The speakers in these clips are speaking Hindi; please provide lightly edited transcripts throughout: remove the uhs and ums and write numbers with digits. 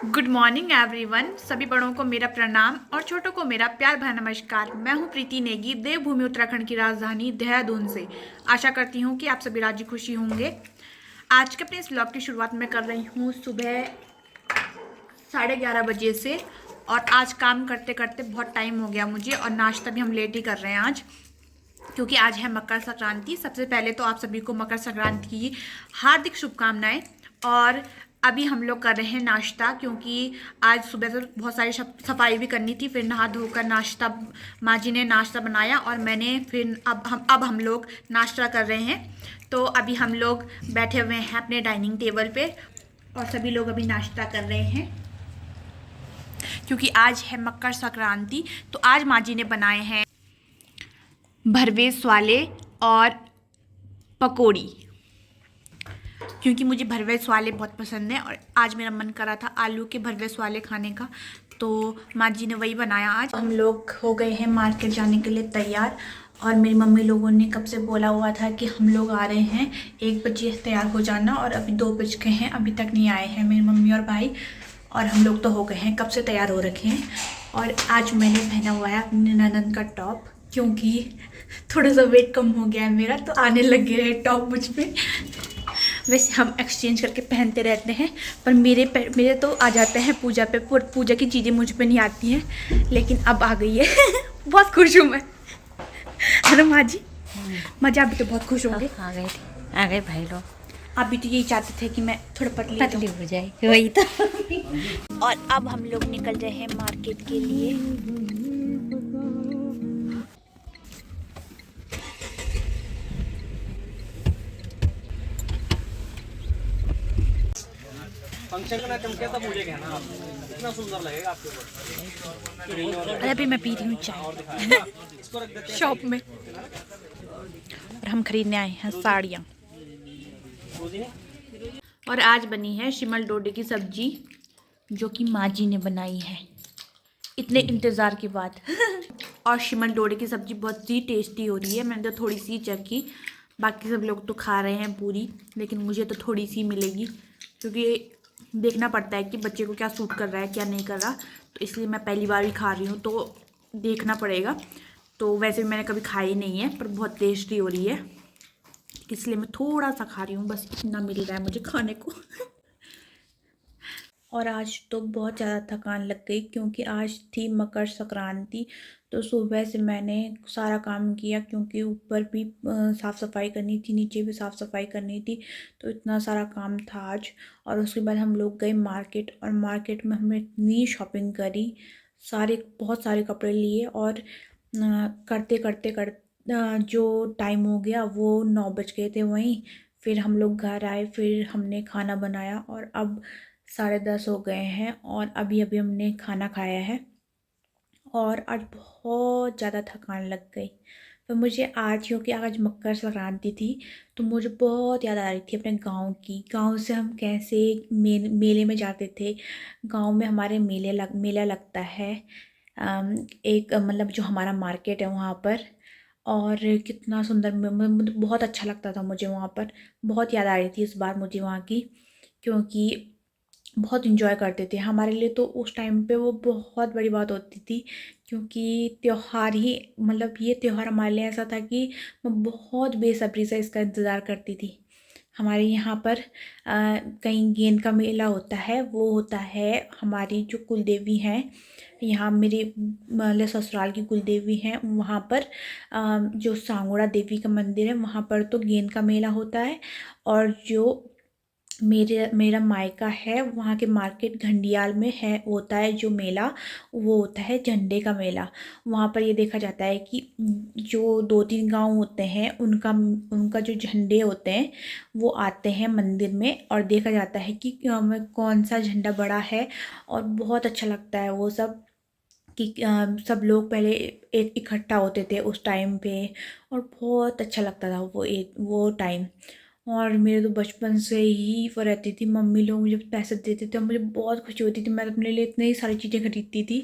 Good morning everyone. सभी बड़ों को मेरा प्रणाम और छोटों को मेरा प्यार भरा नमस्कार। मैं हूं प्रीति नेगी, देवभूमि उत्तराखंड की राजधानी देहरादून से। आशा करती हूं कि आप सभी राजी खुशी होंगे। आज के अपने इस व्लॉग की शुरुआत मैं कर रही हूं सुबह 11:30 बजे से। और आज काम करते करते बहुत टाइम हो गया मुझे, और नाश्ता भी हम लेट ही कर रहे हैं आज, क्योंकि आज है मकर संक्रांति। सबसे पहले तो आप सभी को मकर संक्रांति की हार्दिक शुभकामनाएं। और अभी हम लोग कर रहे हैं नाश्ता, क्योंकि आज सुबह से बहुत सारी सफाई भी करनी थी। फिर नहा धोकर नाश्ता, माँ जी ने नाश्ता बनाया और मैंने फिर अब हम लोग नाश्ता कर रहे हैं। तो अभी हम लोग बैठे हुए हैं अपने डाइनिंग टेबल पे और सभी लोग अभी नाश्ता कर रहे हैं, क्योंकि आज है मकर संक्रांति। तो आज माँ जी ने बनाए हैं भरवेस वाले और पकौड़ी, क्योंकि मुझे भरवेस वाले बहुत पसंद है और आज मेरा मन कर रहा था आलू के भरवेस वाले खाने का, तो माँ जी ने वही बनाया। आज हम लोग हो गए हैं मार्केट जाने के लिए तैयार, और मेरी मम्मी लोगों ने कब से बोला हुआ था कि हम लोग आ रहे हैं, 1 बजे तैयार हो जाना, और अभी 2 बज गए हैं, अभी तक नहीं आए हैं मेरी मम्मी और भाई। और हम लोग तो हो गए हैं, कब से तैयार हो रखे हैं। और आज मैंने पहना हुआ है अपने ननद का टॉप, क्योंकि थोड़ा सा वेट कम हो गया है मेरा, तो आने लग गया है टॉप मुझ पे। वैसे हम एक्सचेंज करके पहनते रहते हैं, पर मेरे तो आ जाते हैं पूजा पे, पूजा की चीज़ें मुझ पे नहीं आती हैं, लेकिन अब आ गई है। बहुत खुश हूँ मैं, है ना माँ जी? माँ जी, आप भी तो बहुत खुश होंगे। आ गए भाई लोग। आप भी तो यही चाहते थे कि मैं थोड़ा पतली हो जाए, वही तो। और अब हम लोग निकल रहे हैं मार्केट के लिए। फंक्शन का चमके तब मुझे कहना, आप इतना सुंदर लगेगा आपके ऊपर। अरे अभी मैं पी रही हूँ चाय शॉप में, और हम खरीदने आए हैं साड़ियाँ। और आज बनी है शिमल डोडे की सब्जी, जो कि माँ जी ने बनाई है इतने इंतज़ार के बाद। और शिमल डोडे की सब्जी बहुत ही टेस्टी हो रही है। मैंने तो थोड़ी सी चखी, बाकी सब लोग तो खा रहे हैं पूरी, लेकिन मुझे तो थोड़ी सी मिलेगी, क्योंकि देखना पड़ता है कि बच्चे को क्या सूट कर रहा है क्या नहीं कर रहा। तो इसलिए मैं पहली बार ही खा रही हूँ, तो देखना पड़ेगा। तो वैसे भी मैंने कभी खाई नहीं है, पर बहुत टेस्टी हो रही है, इसलिए मैं थोड़ा सा खा रही हूँ, बस इतना मिल रहा है मुझे खाने को। और आज तो बहुत ज़्यादा थकान लग गई, क्योंकि आज थी मकर संक्रांति। तो सुबह से मैंने सारा काम किया, क्योंकि ऊपर भी साफ़ सफाई करनी थी, नीचे भी साफ़ सफाई करनी थी, तो इतना सारा काम था आज। और उसके बाद हम लोग गए मार्केट, और मार्केट में हमने इतनी शॉपिंग करी, बहुत सारे कपड़े लिए, और करते करते जो टाइम हो गया वो 9 बज गए थे वहीं। फिर हम लोग घर आए, फिर हमने खाना बनाया, और अब 10:30 हो गए हैं, और अभी अभी हमने खाना खाया है। और आज बहुत ज़्यादा थकान लग गई। तो मुझे आज, क्योंकि आज मकर संक्रांति थी, तो मुझे बहुत याद आ रही थी अपने गांव की। गांव से हम कैसे मेले में जाते थे। गांव में हमारे मेला लगता है, एक मतलब जो हमारा मार्केट है वहाँ पर। और कितना सुंदर, मुझे बहुत अच्छा लगता था मुझे वहाँ पर। बहुत याद आ रही थी इस बार मुझे वहाँ की, क्योंकि बहुत इन्जॉय करते थे। हमारे लिए तो उस टाइम पे वो बहुत बड़ी बात होती थी, क्योंकि त्यौहार ही, मतलब ये त्यौहार हमारे लिए ऐसा था कि मैं बहुत बेसब्री से इसका इंतज़ार करती थी। हमारे यहाँ पर कहीं गेंद का मेला होता है, वो होता है हमारी जो कुलदेवी हैं, यहाँ मेरे मतलब ससुराल की कुलदेवी हैं, वहाँ पर जो सांगोड़ा देवी का मंदिर है, वहाँ पर तो गेंद का मेला होता है। और जो मेरा मायका है, वहाँ के मार्केट घंडियाल में है, होता है जो मेला, वो होता है झंडे का मेला। वहाँ पर ये देखा जाता है कि जो 2-3 गांव होते हैं, उनका उनका जो झंडे होते हैं वो आते हैं मंदिर में, और देखा जाता है कि कौन सा झंडा बड़ा है। और बहुत अच्छा लगता है वो सब, कि सब लोग पहले एक इकट्ठा होते थे उस टाइम पे, और बहुत अच्छा लगता था वो टाइम। और मेरे तो बचपन से ही वो रहती थी, मम्मी लोग मुझे पैसे देते थे, मुझे बहुत खुशी होती थी। मैं अपने लिए इतनी सारी चीज़ें खरीदती थी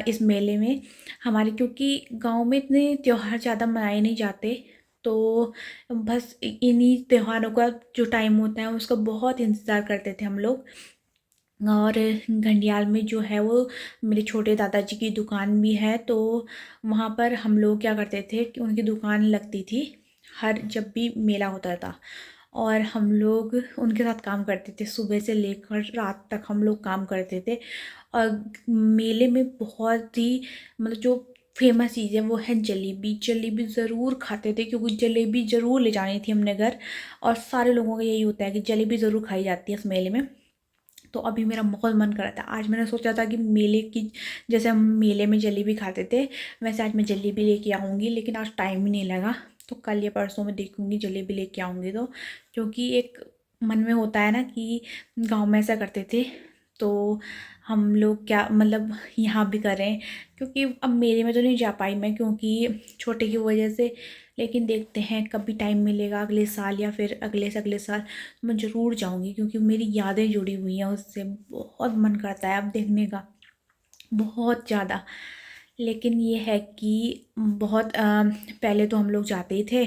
इस मेले में हमारे, क्योंकि गांव में इतने त्यौहार ज़्यादा मनाए नहीं जाते, तो बस इन्हीं त्योहारों का जो टाइम होता है उसका बहुत इंतज़ार करते थे हम लोग। और घंडियाल में जो है वो मेरे छोटे दादाजी की दुकान भी है, तो वहाँ पर हम लोग क्या करते थे कि उनकी दुकान लगती थी हर जब भी मेला होता था, और हम लोग उनके साथ काम करते थे। सुबह से लेकर रात तक हम लोग काम करते थे। और मेले में बहुत ही मतलब जो फेमस चीज़ है वो है जलेबी। जलेबी ज़रूर खाते थे क्योंकि जलेबी ज़रूर ले जानी थी हमने घर, और सारे लोगों का यही होता है कि जलेबी ज़रूर खाई जाती है इस मेले में। तो अभी मेरा बहुत मन कर रहा था, आज मैंने सोचा था कि मेले की जैसे हम मेले में जलेबी खाते थे वैसे आज मैं जलेबी लेके आऊँगी, लेकिन आज टाइम ही नहीं लगा। तो कल या परसों में देखूँगी जलेबी लेके आऊँगी तो, क्योंकि एक मन में होता है ना कि गांव में ऐसा करते थे तो हम लोग क्या मतलब यहाँ भी करें, क्योंकि अब मेले में तो नहीं जा पाई मैं क्योंकि छोटे की वजह से। लेकिन देखते हैं कभी टाइम मिलेगा अगले साल या फिर अगले से अगले साल मैं ज़रूर जाऊँगी, क्योंकि मेरी यादें जुड़ी हुई हैं उससे। बहुत मन करता है अब देखने का, बहुत ज़्यादा। लेकिन ये है कि बहुत पहले तो हम लोग जाते ही थे,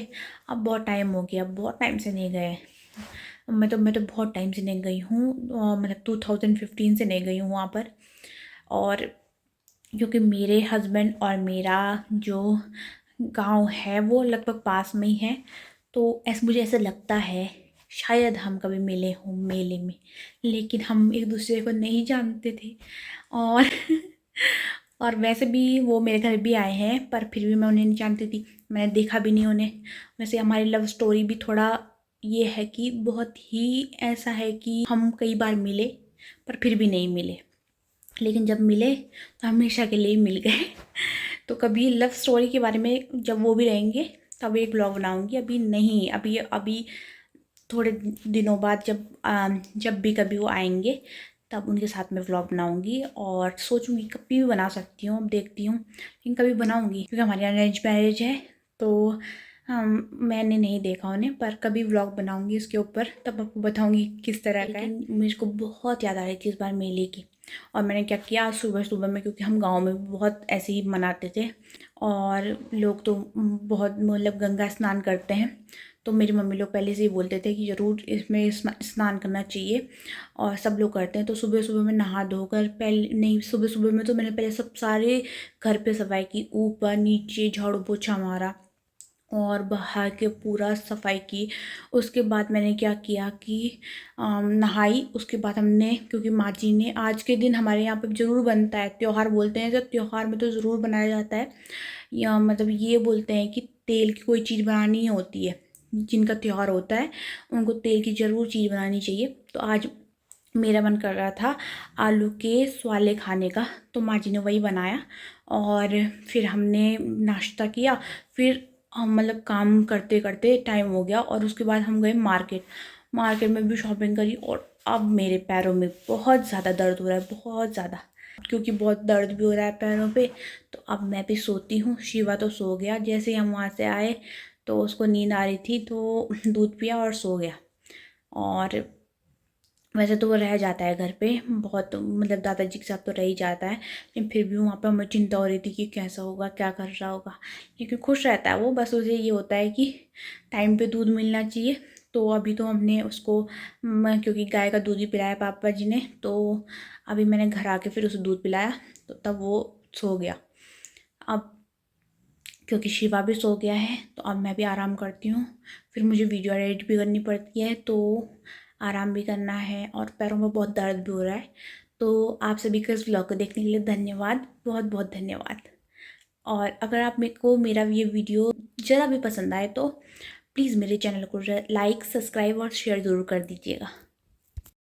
अब बहुत टाइम हो गया, बहुत टाइम से नहीं गए। मैं तो बहुत टाइम से नहीं गई हूँ, मतलब 2015 से नहीं गई हूँ वहाँ पर। और क्योंकि मेरे हस्बैंड और मेरा जो गांव है वो लगभग पास में ही है, तो ऐसा मुझे ऐसा लगता है शायद हम कभी मिले हों मेले में, लेकिन हम एक दूसरे को नहीं जानते थे। और और वैसे भी वो मेरे घर भी आए हैं पर फिर भी मैं उन्हें नहीं जानती थी, मैंने देखा भी नहीं उन्हें। वैसे हमारी लव स्टोरी भी थोड़ा ये है कि बहुत ही ऐसा है कि हम कई बार मिले पर फिर भी नहीं मिले, लेकिन जब मिले तो हमेशा के लिए ही मिल गए। तो कभी लव स्टोरी के बारे में जब वो भी रहेंगे तब एक ब्लॉग बनाऊंगी, अभी नहीं। अभी अभी थोड़े दिनों बाद जब भी कभी वो आएंगे तब उनके साथ में व्लॉग बनाऊंगी, और सोचूंगी कभी भी बना सकती हूँ, अब देखती हूँ, लेकिन कभी बनाऊंगी क्योंकि हमारी अरेंज मैरिज है। तो मैंने नहीं देखा उन्हें, पर कभी व्लॉग बनाऊंगी इसके ऊपर, तब आपको बताऊंगी किस तरह का है। लेकिन मेरे को बहुत याद आ रही थी इस बार मेले की। और मैंने क्या किया, सुबह सुबह में, क्योंकि हम गांव में भी बहुत ऐसे ही मनाते थे और लोग तो बहुत मतलब गंगा स्नान करते हैं, तो मेरी मम्मी लोग पहले से ही बोलते थे कि ज़रूर इसमें स्नान करना चाहिए, और सब लोग करते हैं। तो सुबह सुबह में नहा धोकर, पहले नहीं सुबह सुबह में तो मैंने पहले सब सारे घर पे सफाई की, ऊपर नीचे झाड़ू पोछा मारा और बाहर के पूरा सफाई की। उसके बाद मैंने क्या किया कि नहाई। उसके बाद हमने, क्योंकि माँ जी ने आज के दिन हमारे यहाँ पे ज़रूर बनता है, त्यौहार बोलते हैं जब, त्यौहार में तो ज़रूर बनाया जाता है, या मतलब ये बोलते हैं कि तेल की कोई चीज़ बनानी होती है, जिनका त्यौहार होता है उनको तेल की ज़रूर चीज़ बनानी चाहिए। तो आज मेरा मन कर रहा था आलू के स्वाले खाने का, तो माँ जी ने वही बनाया और फिर हमने नाश्ता किया। फिर हम मतलब काम करते करते टाइम हो गया, और उसके बाद हम गए मार्केट। मार्केट में भी शॉपिंग करी, और अब मेरे पैरों में बहुत ज़्यादा दर्द हो रहा है, बहुत ज़्यादा, क्योंकि बहुत दर्द भी हो रहा है पैरों पे। तो अब मैं भी सोती हूँ। शिवा तो सो गया, जैसे ही हम वहाँ से आए तो उसको नींद आ रही थी तो दूध पिया और सो गया। और वैसे तो वो रह जाता है घर पे बहुत, मतलब दादाजी के साथ तो रह ही जाता है, लेकिन फिर भी वहाँ पर हमें चिंता हो रही थी कि कैसा होगा, क्या कर रहा होगा। लेकिन खुश रहता है वो, बस उसे ये होता है कि टाइम पे दूध मिलना चाहिए। तो अभी तो हमने उसको क्योंकि गाय का दूध ही पिलाया पापा जी ने, तो अभी मैंने घर आके फिर उसे दूध पिलाया, तो तब वो सो गया। अब क्योंकि शिवा भी सो गया है तो अब मैं भी आराम करती हूँ। फिर मुझे वीडियो एडिट भी करनी पड़ती है, तो आराम भी करना है, और पैरों में बहुत दर्द भी हो रहा है। तो आप सभी को इस व्लॉग को देखने के लिए धन्यवाद, बहुत बहुत धन्यवाद। और अगर आप मेरे को मेरा ये वीडियो ज़रा भी पसंद आए तो प्लीज़ मेरे चैनल को लाइक, सब्सक्राइब और शेयर ज़रूर कर दीजिएगा।